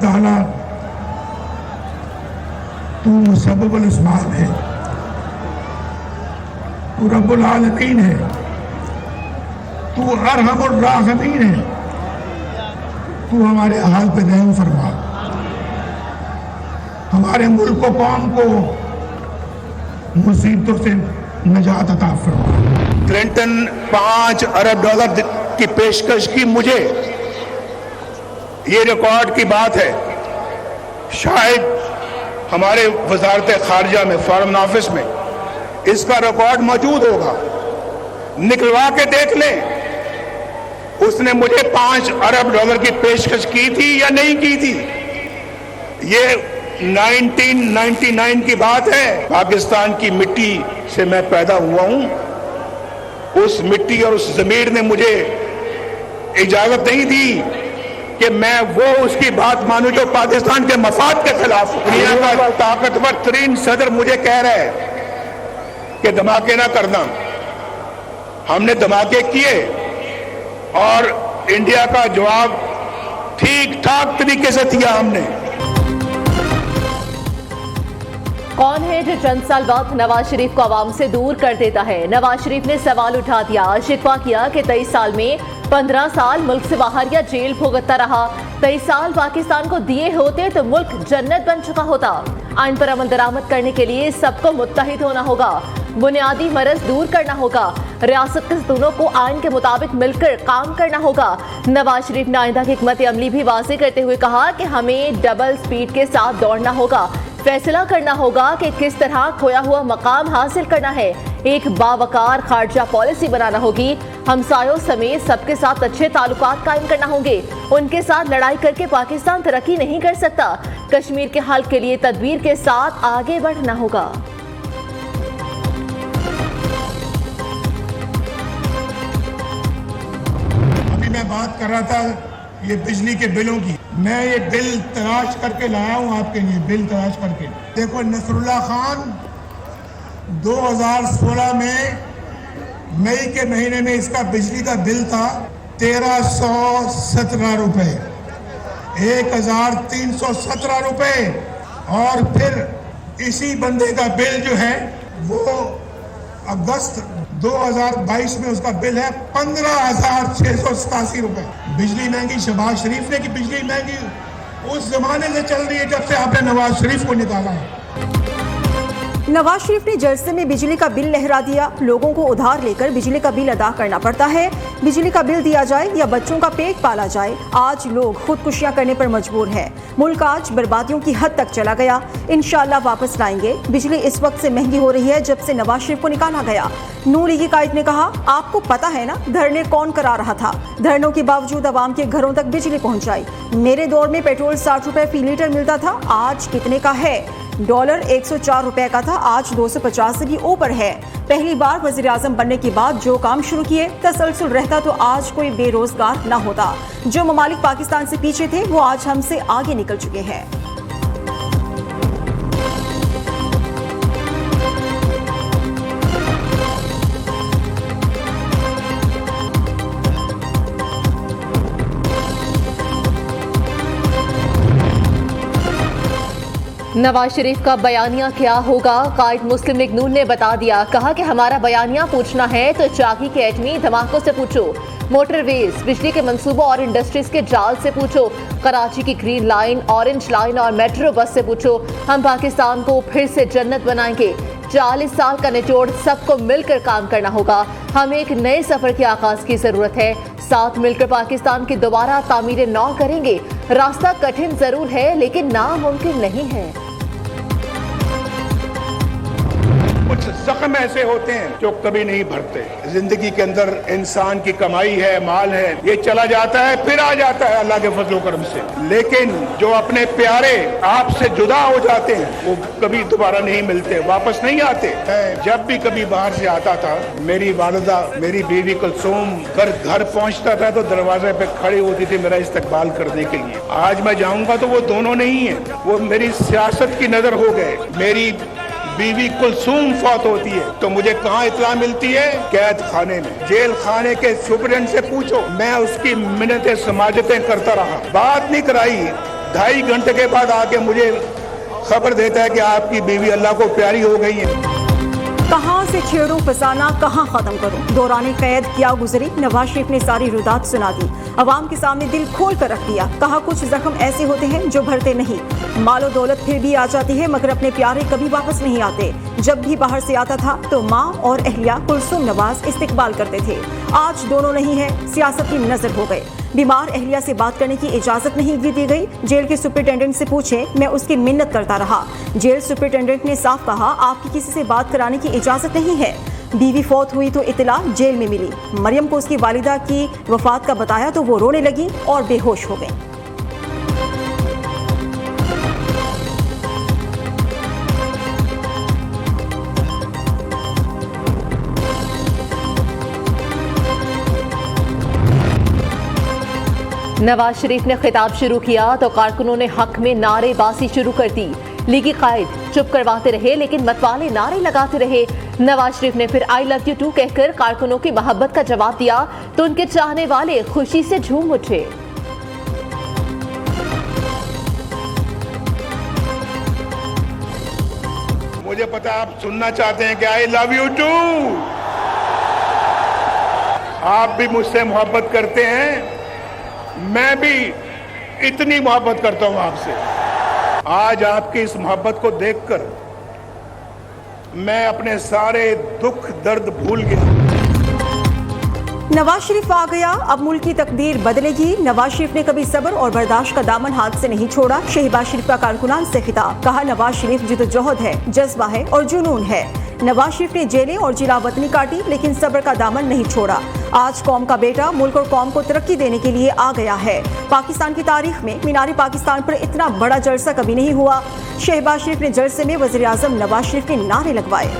ताला तू मुसब्बिबुल अस्बाब है, तू रब्बुल आलमीन है, तू अरहमुर राहिमीन है, तू हमारे हाल पे रहम फरमा, हमारे मुल्क को कौम को मुसीबतों से निजात अता फरमा। क्लिंटन 5 अरब डॉलर की पेशकश की मुझे, ये रिकॉर्ड की बात है। शायद हमारे वजारत खारजा में, फॉरेन ऑफिस में इसका रिकॉर्ड मौजूद होगा, निकलवा के देख लें उसने मुझे 5 अरब डॉलर की पेशकश की थी या नहीं की थी। ये 1999 की बात है। पाकिस्तान की मिट्टी से मैं पैदा हुआ हूं, उस मिट्टी और उस जमीर ने मुझे इजाजत नहीं दी कि मैं वो उसकी बात मानूं जो पाकिस्तान के मफाद के खिलाफ। दुनिया का ताकतवर तरीन सदर मुझे कह रहा है कि धमाके ना करना। हमने धमाके किए और इंडिया का जवाब ठीक ठाक तरीके से दिया हमने। कौन है जो चंद साल बाद नवाज शरीफ को आवाम से दूर कर देता है? नवाज शरीफ ने सवाल उठा दिया, शिकवा किया कि 23 साल में 15 साल मुल्क से बाहर या जेल भुगतता रहा। 23 साल पाकिस्तान को दिए होते तो मुल्क जन्नत बन चुका होता। आइन पर अमल दरामद करने के लिए सबको मुत्तहिद होना होगा, बुनियादी मरज दूर करना होगा, रियासत के सतूनों को आइन के मुताबिक मिलकर काम करना होगा। नवाज शरीफ ने आइंदा की हिकमत अमली भी वाज़ेह करते हुए कहा कि हमें डबल स्पीड के साथ दौड़ना होगा, फैसला करना होगा कि किस तरह खोया हुआ मकाम हासिल करना है। एक बावकार खारजा पॉलिसी बनाना होगी, हमसायों समेत सबके साथ अच्छे ताल्लुकात कायम करना होंगे। उनके साथ लड़ाई करके पाकिस्तान तरक्की नहीं कर सकता। कश्मीर के हल के लिए तदबीर के साथ आगे बढ़ना होगा। अभी मैं बात कर रहा था ये बिजली के बिलों की। मैं ये बिल तलाश करके लाया हूं आपके लिए, बिल तलाश करके। देखो, नसरुल्लाह खान 2016 में मई के महीने में इसका बिजली का बिल था 1317 रुपए, 1317 रुपए। और फिर इसी बंदे का बिल जो है वो अगस्त 2022 में उसका बिल है 15,687 रुपए। बिजली महंगी शहबाज शरीफ ने की बिजली महंगी उस जमाने से चल रही है जब से आपने नवाज शरीफ को निकाला है। नवाज शरीफ ने जलसे में बिजली का बिल लहरा दिया। लोगों को उधार लेकर बिजली का बिल अदा करना पड़ता है। बिजली का बिल दिया जाए या बच्चों का पेट पाला जाए, आज लोग खुदकुशियां करने पर मजबूर है। मुल्क आज बर्बादियों की हद तक चला गया। इंशाअल्लाह वापस लाएंगे। बिजली इस वक्त से महंगी हो रही है जब से नवाज शरीफ को निकाला गया। नूर लीगी कायद ने कहा, आपको पता है ना धरने कौन करा रहा था? धरनों के बावजूद आवाम के घरों तक बिजली पहुंचाई। मेरे दौर में पेट्रोल 60 रुपए फी लीटर मिलता था, आज कितने का है? डॉलर 104 रुपए का था, आज 250 से भी ऊपर है। पहली बार वजीर आजम बनने के बाद जो काम शुरू किए तसलसल रहता तो आज कोई बेरोजगार न होता। जो ममालिक पाकिस्तान से पीछे थे वो आज हमसे आगे निकल चुके हैं। नवाज शरीफ का बयानिया क्या होगा? कायद मुस्लिम लीग नून ने बता दिया, कहा कि हमारा बयानिया पूछना है तो चाकी के एटमी धमाकों से पूछो, मोटरवेज, बिजली के मंसूबों और इंडस्ट्रीज के जाल से पूछो, कराची की ग्रीन लाइन, ऑरेंज लाइन और मेट्रो बस से पूछो। हम पाकिस्तान को फिर से जन्नत बनाएंगे। 40 साल का निचोड़, सबको मिलकर काम करना होगा। हमें एक नए सफर के आगाज की जरूरत है। साथ मिलकर पाकिस्तान की दोबारा तामीर नौ करेंगे। रास्ता कठिन जरूर है लेकिन नामुमकिन नहीं है। कुछ जख्म ऐसे होते हैं जो कभी नहीं भरते। जिंदगी के अंदर इंसान की कमाई है, माल है, ये चला जाता है फिर आ जाता है अल्लाह के फजल करम से। लेकिन जो अपने प्यारे आपसे जुदा हो जाते हैं वो कभी दोबारा नहीं मिलते, वापस नहीं आते। जब भी कभी बाहर से आता था, मेरी वालिदा, मेरी बीवी कुलसूम घर पहुंचता था तो दरवाजे पे खड़ी होती थी मेरा इस्तकबाल करने के लिए। आज मैं जाऊंगा तो वो दोनों नहीं है, वो मेरी सियासत की नजर हो गए। मेरी बीवी कुलसूम फौत होती है तो मुझे कहाँ इत्तला मिलती है? कैद खाने में। जेल खाने के सुपरिटेंडेंट से पूछो, मैं उसकी मिन्नतें समाजतें करता रहा, बात नहीं कराई। 2.5 घंटे के बाद आके मुझे खबर देता है कि आपकी बीवी अल्लाह को प्यारी हो गई है। कहां से छेड़ूं फसाना कहां खत्म करूं, दौरान कैद क्या गुजरी, नवाज शरीफ ने सारी रुदात सुना दी, अवाम के सामने दिल खोल कर रख दिया। कहा कुछ जख्म ऐसे होते हैं जो भरते नहीं, मालो दौलत फिर भी आ जाती है मगर अपने प्यारे कभी वापस नहीं आते। जब भी बाहर से आता था तो माँ और अहलिया कुलसुम नवाज इस्तिकबाल करते थे। आज दोनों नहीं है, सियासत की नजर हो गए। बीमार अहलिया से बात करने की इजाजत नहीं दी गई। जेल के सुपरिटेंडेंट से पूछे, मैं उसकी मिन्नत करता रहा। जेल सुपरिटेंडेंट ने साफ कहा, आपकी किसी से बात कराने की इजाजत नहीं है। बीवी फौत हुई तो इतला जेल में मिली। मरियम को उसकी वालिदा की वफात का बताया तो वो रोने लगी और बेहोश हो गई। नवाज शरीफ ने खिताब शुरू किया तो कारकुनों ने हक में नारेबाजी शुरू कर दी। लीगी कायद चुप करवाते रहे लेकिन मतवाले नारे लगाते रहे। नवाज शरीफ ने फिर आई लव यू टू कहकर कारकुनों की मोहब्बत का जवाब दिया तो उनके चाहने वाले खुशी से झूम उठे। मुझे पता आप सुनना चाहते हैं कि आई लव यू टू। आप भी मुझसे मोहब्बत करते हैं, मैं भी इतनी मोहब्बत करता हूं आपसे। आज आपकी इस मोहब्बत को देखकर मैं अपने सारे दुख दर्द भूल गया। नवाज शरीफ आ गया, अब मुल्क की तकदीर बदलेगी। नवाज शरीफ ने कभी सब्र और बर्दाश्त का दामन हाथ से नहीं छोड़ा। शहबाज शरीफ का कारकुनान से खिताब, कहा नवाज शरीफ जिद्दोजहद है, जज्बा है और जुनून है। नवाज शरीफ ने जेलें और जिला वतनी काटी लेकिन सब्र का दामन नहीं छोड़ा। आज कौम का बेटा मुल्क और कौम को तरक्की देने के लिए आ गया है। पाकिस्तान की तारीख में मीनार पाकिस्तान पर इतना बड़ा जलसा कभी नहीं हुआ। शहबाज शरीफ ने जलसे में वज़ीर आज़म नवाज शरीफ के नारे लगवाए।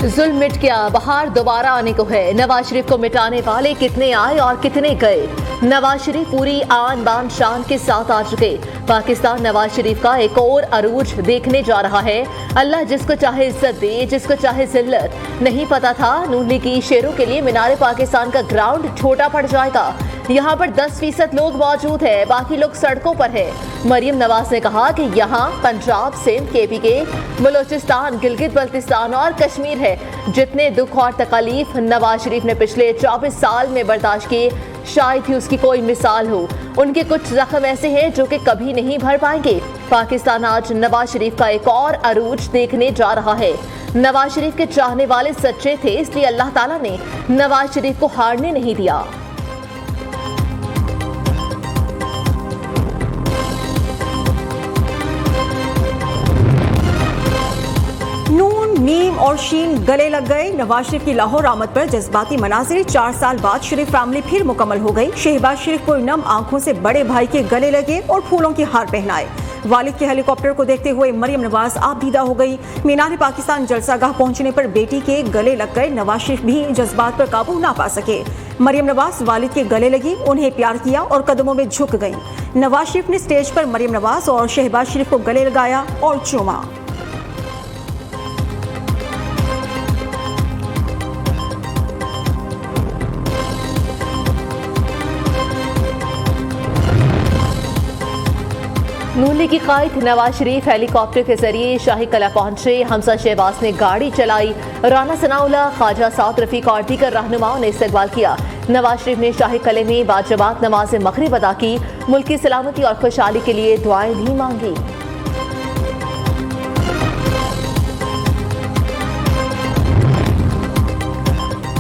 जुल्म मिट गया, बहार दोबारा आने को है। नवाज शरीफ को मिटाने वाले कितने आए और कितने गए। नवाज शरीफ पूरी आन बान शान के साथ आ चुके। पाकिस्तान नवाज शरीफ का एक और अरूज देखने जा रहा है। अल्लाह जिसको चाहे इज्जत दे, जिसको चाहे जिल्लत। नहीं पता था नून लीग की शेरों के लिए मीनार पाकिस्तान का ग्राउंड छोटा पड़ जाएगा। यहाँ पर 10% लोग मौजूद है, बाकी लोग सड़कों पर है। मरियम नवाज ने कहा कि यहाँ पंजाब, सिंध, KPK, बलोचिस्तान, गिलगित बल्तिस्तान और कश्मीर है। जितने दुख और तकलीफ नवाज शरीफ ने पिछले 24 साल में बर्दाश्त किए, शायद ही उसकी कोई मिसाल हो। उनके कुछ जख्म ऐसे हैं जो कि कभी नहीं भर पाएंगे। पाकिस्तान आज नवाज शरीफ का एक और अरूज देखने जा रहा है। नवाज शरीफ के चाहने वाले सच्चे थे, इसलिए अल्लाह ताला ने नवाज शरीफ को हारने नहीं दिया। नून, मीम और शीन गले लग गए। नवाज शरीफ की लाहौर आमद पर जज्बाती मनाजिर। 4 साल बाद शरीफ फैमिली फिर मुकम्मल हो गई। शहबाज शरीफ को नम आंखों से बड़े भाई के गले लगे और फूलों के हार पहनाए। वालिद के हेलीकॉप्टर को देखते हुए मरियम नवाज आबदीदा हो गई। मीनार पाकिस्तान जलसागाह पहुंचने पर बेटी के गले लग गए। नवाज शरीफ भी जज्बात पर काबू ना पा सके। मरियम नवाज वालिद के गले लगी, उन्हें प्यार किया और कदमों में झुक गईं। नवाज शरीफ ने स्टेज पर मरियम नवाज और शहबाज शरीफ को गले लगाया और चूमा। नून लीग की कायद नवाज शरीफ हेलीकॉप्टर के जरिए शाही कला पहुंचे। हमजा शहबाज ने गाड़ी चलाई। राना सनाउल्लाह, ख्वाजा साउद रफीक और दीगर रहनुमाओं ने इस्तकबाल किया। नवाज शरीफ ने शाही कले में बाजमात नमाज मगरिब अदा की। मुल्क की सलामती और खुशहाली के लिए दुआएं भी मांगी।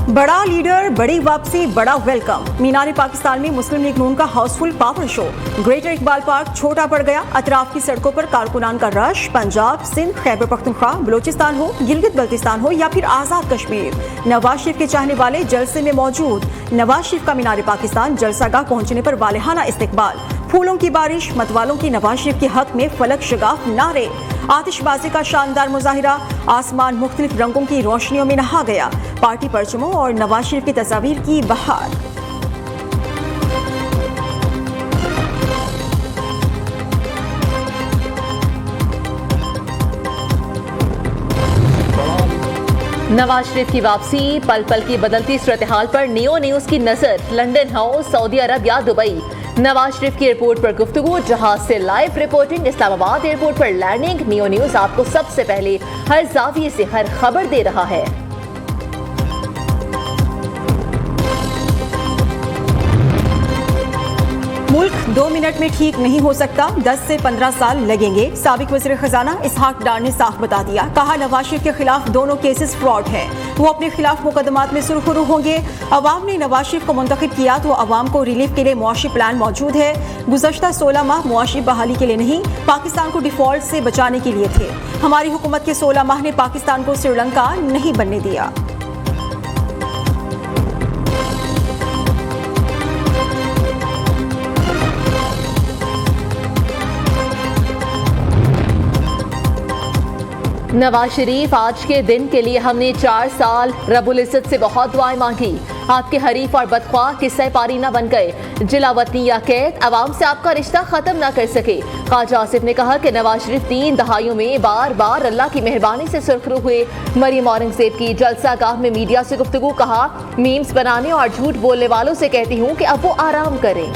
बड़ा लीडर, बड़ी वापसी, बड़ा वेलकम। मीनार पाकिस्तान में मुस्लिम लीग नून का Housefull power show. Greater Iqbal park छोटा पड़ गया। अतराफ की सड़कों पर कारकुनान का रश। पंजाब, सिंध, खैबर पख्तूनख्वा, बलोचिस्तान हो, गिलगित बल्तिस्तान हो या फिर आजाद कश्मीर, नवाज शरीफ के चाहने वाले जलसे में मौजूद। नवाज शरीफ का मीनार पाकिस्तान जलसागाह पहुंचने पर वालेहाना इस्तकबाल। फूलों की बारिश, मतवालों की नवाज शरीफ के हक में फलक शगाफ नारे। आतिशबाजी का शानदार मुजाहिरा। आसमान मुख्तलिफ रंगों की रोशनियों में नहा गया। पार्टी परचमों और नवाज शरीफ की तस्वीर की बहार। नवाज शरीफ की वापसी, पल पल की बदलती सूरत-ए-हाल पर नियो न्यूज की नजर। लंदन हाउस, सऊदी अरब या दुबई, नवाज शरीफ की एयरपोर्ट पर गुफ्तगू, जहाज से लाइव रिपोर्टिंग, इस्लामाबाद एयरपोर्ट पर लैंडिंग। नियो न्यूज आपको सबसे पहले हर जाविये से हर खबर दे रहा है। मुल्क 2 मिनट में ठीक नहीं हो सकता, 10 से 15 साल लगेंगे। साबिक वज़ीर खजाना इसहाक डार ने साफ बता दिया। कहा नवाज शरीफ के खिलाफ दोनों केसेस फ्रॉड हैं, वो अपने खिलाफ मुकदमात में सुरखरू होंगे। अवाम ने नवाज शरीफ को मुंतखब किया तो अवाम को रिलीफ के लिए मुआशी प्लान मौजूद है। गुज़श्ता 16 माह मुआशी बहाली के लिए नहीं, पाकिस्तान को डिफॉल्ट से बचाने के लिए थे। हमारी हुकूमत के 16 माह ने पाकिस्तान को श्रीलंका नहीं बनने दिया। नवाज शरीफ, आज के दिन के लिए हमने 4 साल रब्बुल इज्जत से बहुत दुआएं मांगी। आपके हरीफ और बदख्वाह किस्से पारी न बन गए। जिलावतनी या कैद अवाम से आपका रिश्ता खत्म न कर सके। ख्वाजा आसिफ ने कहा कि नवाज शरीफ 3 दहाइयों में बार बार अल्लाह की मेहरबानी से सुरखरू हुए। मरियम औरंगजेब की जलसा गाह में मीडिया से गुफ्तगू, कहा मीम्स बनाने और झूठ बोलने वालों से कहती हूँ कि अब वो आराम करें।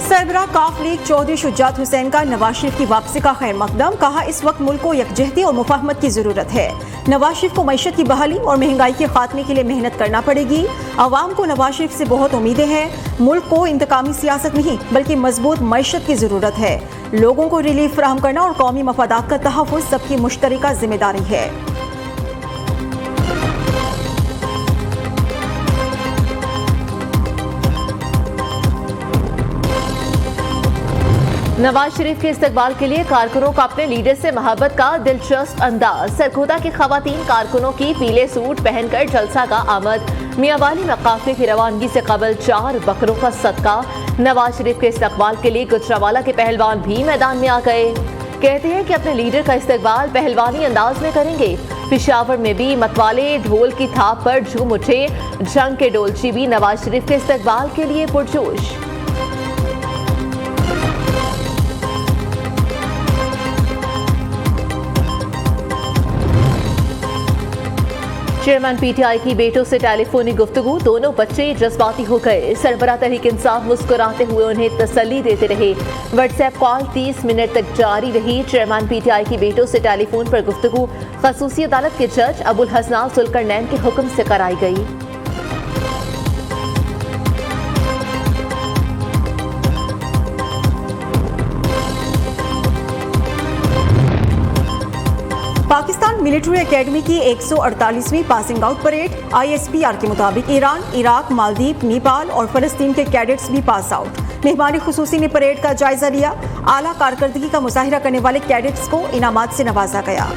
सरबराह काफ लीग चौधरी शुजात हुसैन का नवाज शरीफ की वापसी का खैर मकदम। कहा इस वक्त मुल्क को यकजहती और मुफाहमत की जरूरत है। नवाज शरीफ को मईशत की बहाली और महंगाई के खात्मे के लिए मेहनत करना पड़ेगी। अवाम को नवाज शरीफ से बहुत उम्मीदें हैं। मुल्क को इंतकामी सियासत नहीं बल्कि मजबूत मईशत की जरूरत है। लोगों को रिलीफ फराहम करना और कौमी मफादात का तहफ़्फ़ुज़ सबकी मुश्तरका जिम्मेदारी है। नवाज शरीफ के इस्तकबाल के लिए कारकुनों का अपने लीडर से मोहब्बत का दिलचस्प अंदाज। सरगोदा की खवातीन कारकुनों की पीले सूट पहनकर जलसा का आमद। मियांवाली में काफिले की रवानगी से कबल 4 बकरों का सदका। नवाज शरीफ के इस्तकबाल के लिए गुजरावाला के पहलवान भी मैदान में आ गए। कहते हैं कि अपने लीडर का इस्तकबाल पहलवानी अंदाज में करेंगे। पेशावर में भी मतवाले ढोल की थाप पर झूम उठे। जंग के डोलची भी नवाज शरीफ के इस्तकबाल के लिए पुरजोश। चेयरमैन पीटीआई की बेटों से टेलीफोनिक गुफ्तगू, दोनों बच्चे जज्बाती हो गए। सरबराह तहरीक इंसाफ मुस्कुराते हुए उन्हें तसल्ली देते रहे। व्हाट्सएप कॉल 30 मिनट तक जारी रही। चेयरमैन पीटीआई की बेटों से टेलीफोन पर गुफ्तगू खसूसी अदालत के जज अबुल हसनान जुल्करनैन के हुक्म से कराई गई। पाकिस्तान मिलिट्री एकेडमी की 148वीं पासिंग आउट परेड। ISPR के मुताबिक ईरान, इराक, मालदीव, नेपाल और फलस्तीन के कैडेट्स भी पास आउट। मेहमानी खुसूसी ने परेड का जायजा लिया। आला कारकर्दगी का मुजाहिरा करने वाले कैडेट्स को इनामात से नवाजा गया।